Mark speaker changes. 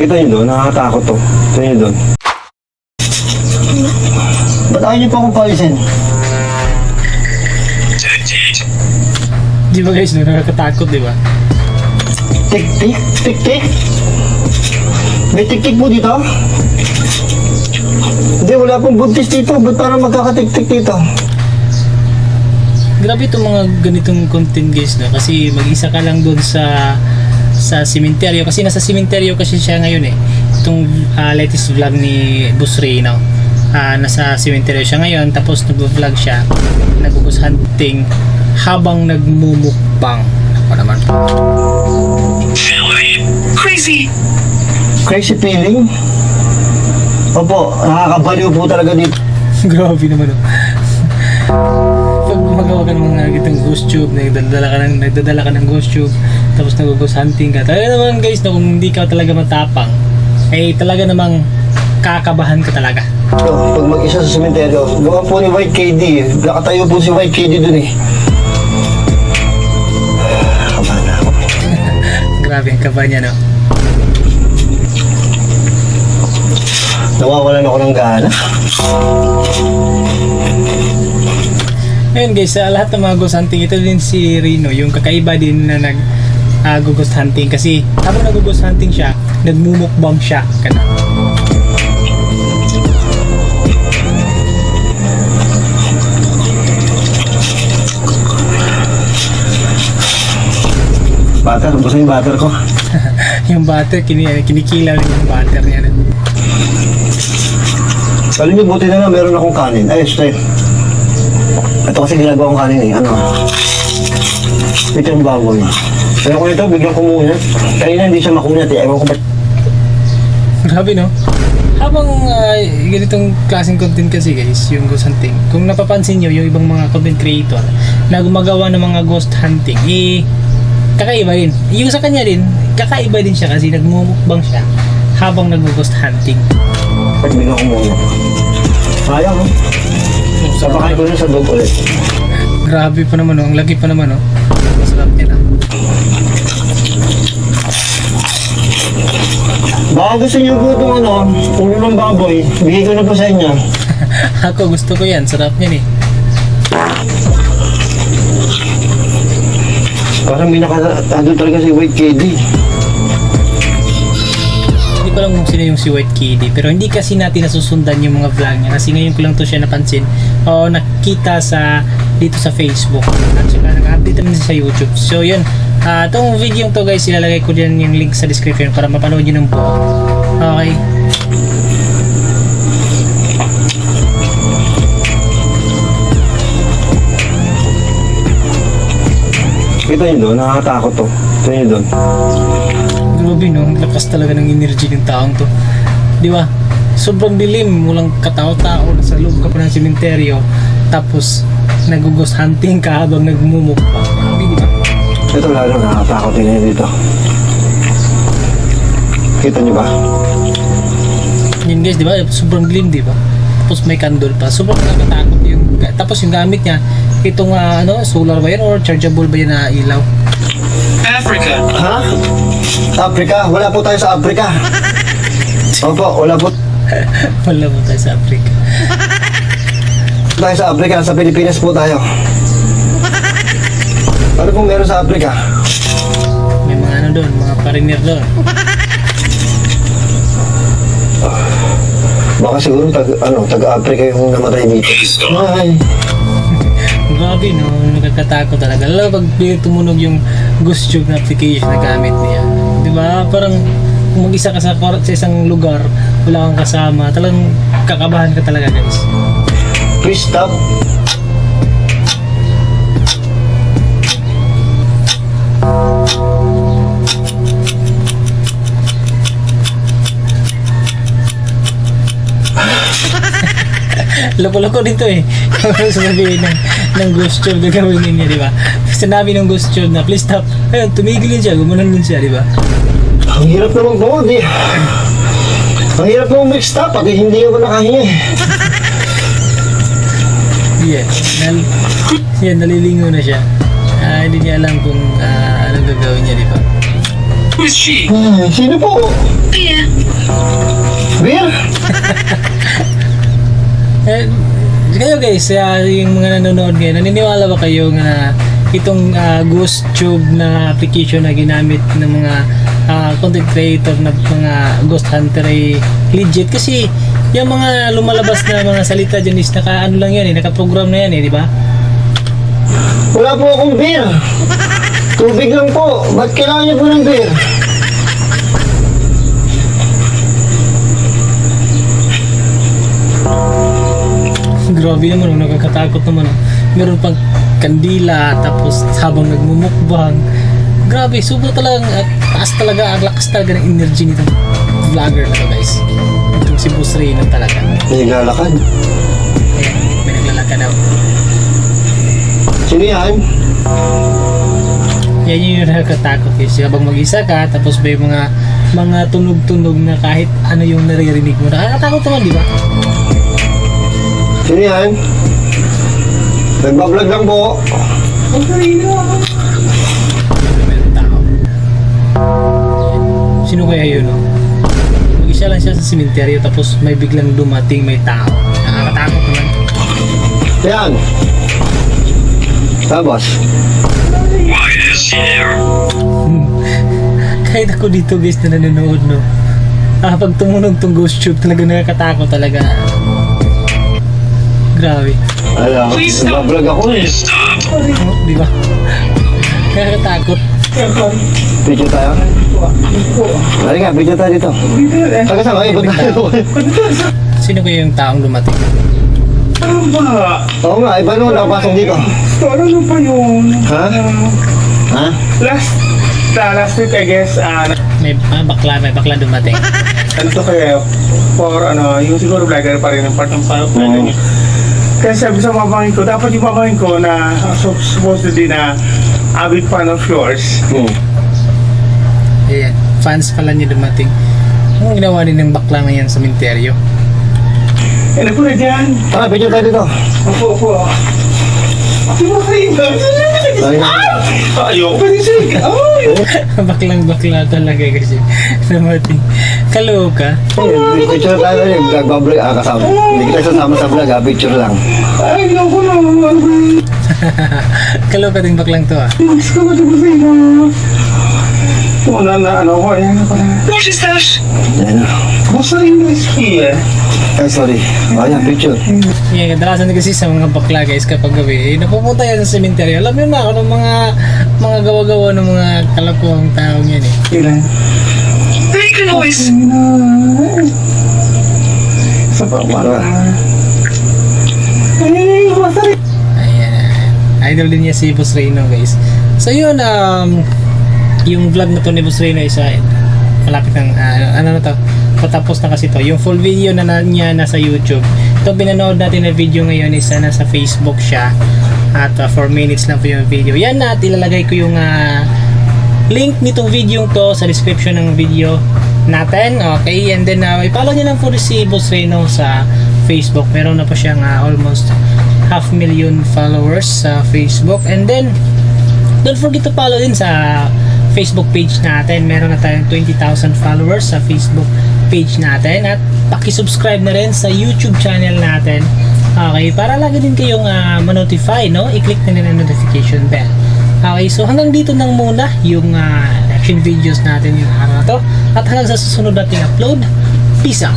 Speaker 1: Kita nyo doon, nakakatakot to. Kita nyo doon. Ba't ayaw nyo pa akong palisin?
Speaker 2: Di ba guys, no, nakakatakot, di ba?
Speaker 1: Tik-tik? Tik-tik? May tik-tik po dito? Hindi, wala pong buntis dito. Ba't parang magkakatik-tik dito?
Speaker 2: Grabe itong mga ganitong content guys, no? Kasi mag-isa ka lang doon sa sementeryo. Kasi nasa sementeryo kasi siya ngayon eh. Itong latest vlog ni Boss Ray, no? Nasa sementeryo siya ngayon. Tapos nag-vlog siya. Nag-bus hunting habang nagmumukbang. Ako naman.
Speaker 3: Crazy.
Speaker 1: Crazy feeling? Opo, nakakabaliw po talaga dito.
Speaker 2: Grabe naman, no? Pag gumagawa ka ng mga gitong ghost tube, nagdadala ka ng ghost tube, tapos nag-ghost hunting ka, talaga naman guys, no, kung hindi ka talaga matapang, eh talaga namang kakabahan ka talaga.
Speaker 1: Pag mag-isa sa sementeryo, gawa po ni White KD. Nakatayo po si White KD dun eh. Kabahan na ako.
Speaker 2: Grabe ang kaba niya, no?
Speaker 1: Nawawalan ako ng gana.
Speaker 2: Ayun guys, sa lahat ng mga ghost hunting, ito din si Rino, yung kakaiba din na nag-ghost hunting. Kasi habang nag-ghost hunting siya, nagmumukbang siya. Ganun.
Speaker 1: Butter, gusto yung butter ko.
Speaker 2: Yung butter, kinikilaw rin yung butter niya.
Speaker 1: Alam niyo, buti na lang meron akong kanin. Ay, stay. Ito kasi ginagawa kong kanin eh. Ano? Ito yung baboy. Pero kung ito, bigyan ko muna. Kanina hindi siya makunat eh. Ewan ko ba't.
Speaker 2: Grabe, no? Habang ganitong klaseng content kasi guys, yung ghost hunting, kung napapansin nyo, yung ibang mga content creator na gumagawa ng mga ghost hunting, eh, kakaiba din. Yung sa kanya din, kakaiba din siya kasi nagmumukbang siya habang nag-ghost hunting.
Speaker 1: Bigyan ko muna. Sayang oh. Sapakay ko rin sa dog ulit.
Speaker 2: Grabe pa naman, oh. Ang laki pa naman, oh. Masarap yan, ah.
Speaker 1: Baka gusto niyo po itong ano, ulo ng baboy. Bigay ko na po sa inyo.
Speaker 2: Ako gusto ko yan, sarap yan eh.
Speaker 1: Parang may nakatado talaga si White KD.
Speaker 2: Hindi ko alam kung sino yung si White Kitty, pero hindi kasi natin nasusundan yung mga vlog niya kasi ngayon ko lang to siya napansin o nakita dito sa Facebook at saka nag-update naman sa YouTube. So yun, itong video to guys, ilalagay ko din yung link sa description para mapanood nyo ng buo. Okay.
Speaker 1: Kita nyo doon, nakakatakot to. Kita nyo doon.
Speaker 2: Grabe, no? Ang lakas talaga ng energy ng taong to. Di ba? Sobrang dilim, walang katao-tao, nasa loob ka pa ng sementeryo, tapos nag-ghost hunting ka habang nagmumukbang. Grabe, di ba?
Speaker 1: Ito lalo nakakatakot din yun dito. Kita nyo ba?
Speaker 2: Yun guys, di ba? Sobrang dilim, di ba? Tapos may candle pa. Sobrang nakakatakot yung... Tapos yung gamit niya, itong solar ba yan or chargeable ba yan na ilaw?
Speaker 3: Africa.
Speaker 1: Ha? Africa? Wala po tayo sa Africa. Opo, wala po
Speaker 2: Wala mo tayo sa Africa.
Speaker 1: tayo sa Africa. Sa Pilipinas po tayo. Ano pong meron sa Africa?
Speaker 2: May mga doon, mga foreigner doon.
Speaker 1: Baka siguro taga-Africa yung namatay dito. Ay.
Speaker 2: Grabe, no? Nakakatakot talaga. Lalo pag tumunog yung ghost tube na application na gamit niya. Di ba? Parang kung mag-isa ka sa isang lugar, wala kang kasama, talagang kakabahan ka talaga guys.
Speaker 1: Please stop.
Speaker 2: Loko-loko dito eh. Kung sabihin ng ghost tube na gawin niya, di ba? Sinabi ng ghost tube na please stop. Ayun, tumigil din siya, gumanon din siya, di ba?
Speaker 1: Ang hirap naman po, di. Ang hirap naman mag-stop, pati hindi ako nakahinga.
Speaker 2: Yan, nalilingo na siya. Hindi niya alam kung anong gagawin niya, di ba?
Speaker 3: Who is she?
Speaker 1: Sino po?
Speaker 3: Beer.
Speaker 1: Beer?
Speaker 2: Kayo guys, yung mga nanonood ngayon, naniniwala ba kayo na itong ghost tube na application na ginamit ng mga content creator na mga ghost hunter ay legit? Kasi yung mga lumalabas na mga salita dyan is naka ano lang yan naka-program na yan di ba?
Speaker 1: Wala po akong beer. Tubig lang po. Ba't kailangan niyo po ng beer?
Speaker 2: Grabe naman, nakakatakot naman. Meron pang kandila, tapos habang nagmumukbang. Grabe, sobra talagang taas talaga, ang lakas talaga ng energy nitong vlogger na to guys. Itong si Boss Reno talaga.
Speaker 1: May naglalakad.
Speaker 2: Ayan, may naglalakad daw.
Speaker 1: Sino yan?
Speaker 2: Yan yung nakakatakot guys. Habang mag-isa ka, tapos may mga tunog-tunog na kahit ano yung naririnig mo. Nakakatakot naman, di ba?
Speaker 1: Sino yan? Nagbablog lang po.
Speaker 2: Meron tao. Sino kaya yun, no? Mag-isa lang siya sa simenteryo tapos may biglang dumating may tao. Nakakatakot naman.
Speaker 1: Yan. Tapos?
Speaker 3: Why is she there?
Speaker 2: Kahit ako dito guys na nanonood, no? Pag tumunog tong ghost tube talaga nakakatakot talaga. Grabe.
Speaker 1: Alam,
Speaker 3: Please stop.
Speaker 1: nagbablog ako eh.
Speaker 3: Please stop.
Speaker 2: Oh, di ba? Nakakatakot.
Speaker 1: Video tayo? Halika, video tayo dito. Taga saan? Ay, ba't tayo?
Speaker 2: Sino kaya yung taong dumating?
Speaker 1: Oo nga, iba naman nakapasok dito.
Speaker 4: Ano pa yun?
Speaker 1: Ha? Ha?
Speaker 4: Last week I guess,
Speaker 2: May bakla dumating.
Speaker 4: ano to kayo, for yung siguro vlogger pa rin ang part ng
Speaker 1: Oo.
Speaker 4: Kaya sabi sa babangin ko, dapat yung babangin ko na supposedly na avid fan of yours.
Speaker 2: Ayan, fans pala niya dumating. Anong ginawa din ng bakla na yan sa sementeryo?
Speaker 4: Eh, ano na dyan?
Speaker 1: Tara, video tayo dito.
Speaker 4: Opo. Di ba kayo? Ayoko pa rin siya.
Speaker 2: Baklang-bakla talaga kasi dumating. Kaloka.
Speaker 1: Picture tayo eh. Nagbablog kasama. Hindi kita sasama sa vlog picture lang.
Speaker 4: Ayoko na.
Speaker 2: Kaloka din baklang to
Speaker 4: Mas ka ba diba sa'yo? Una na ko, ayan na pala.
Speaker 3: What is that?
Speaker 1: Yan.
Speaker 4: Basta rin is here.
Speaker 1: Ay, sorry. Ayan, picture.
Speaker 2: Yeah, kadalasan din kasi sa mga bakla guys kapag gabi, napupunta yan sa sementeryo. Alam nyo na ako ng mga gawa-gawa ng mga kalakuhang taong yan eh.
Speaker 4: Ilan?
Speaker 3: Make a noise.
Speaker 4: Sa bawah.
Speaker 1: Tara.
Speaker 4: Ay, basta rin.
Speaker 2: Ayan. Idol din niya si Boss Reno guys. So yun, yung vlog na to ni Boss Reno is malapit ng, ano na to, patapos na kasi to. Yung full video na niya nasa YouTube. Ito pinanood natin na video ngayon is nasa Facebook siya. At 4 minutes lang po yung video. Yan na, at ilalagay ko yung link nitong video to sa description ng video natin. Okay, and then i-follow nyo lang po si Boss Reno sa Facebook. Meron na po siyang almost 500,000 followers sa Facebook. And then don't forget to follow din sa Facebook page natin. Meron na tayong 20,000 followers sa Facebook page natin. At paki-subscribe na rin sa YouTube channel natin. Okay, para lagi din kayong ma-notify, no? I-click na rin ang notification bell. Okay, so hanggang dito nang muna yung action videos natin yung araw na to. At hanggang sa susunod nating upload. Peace out!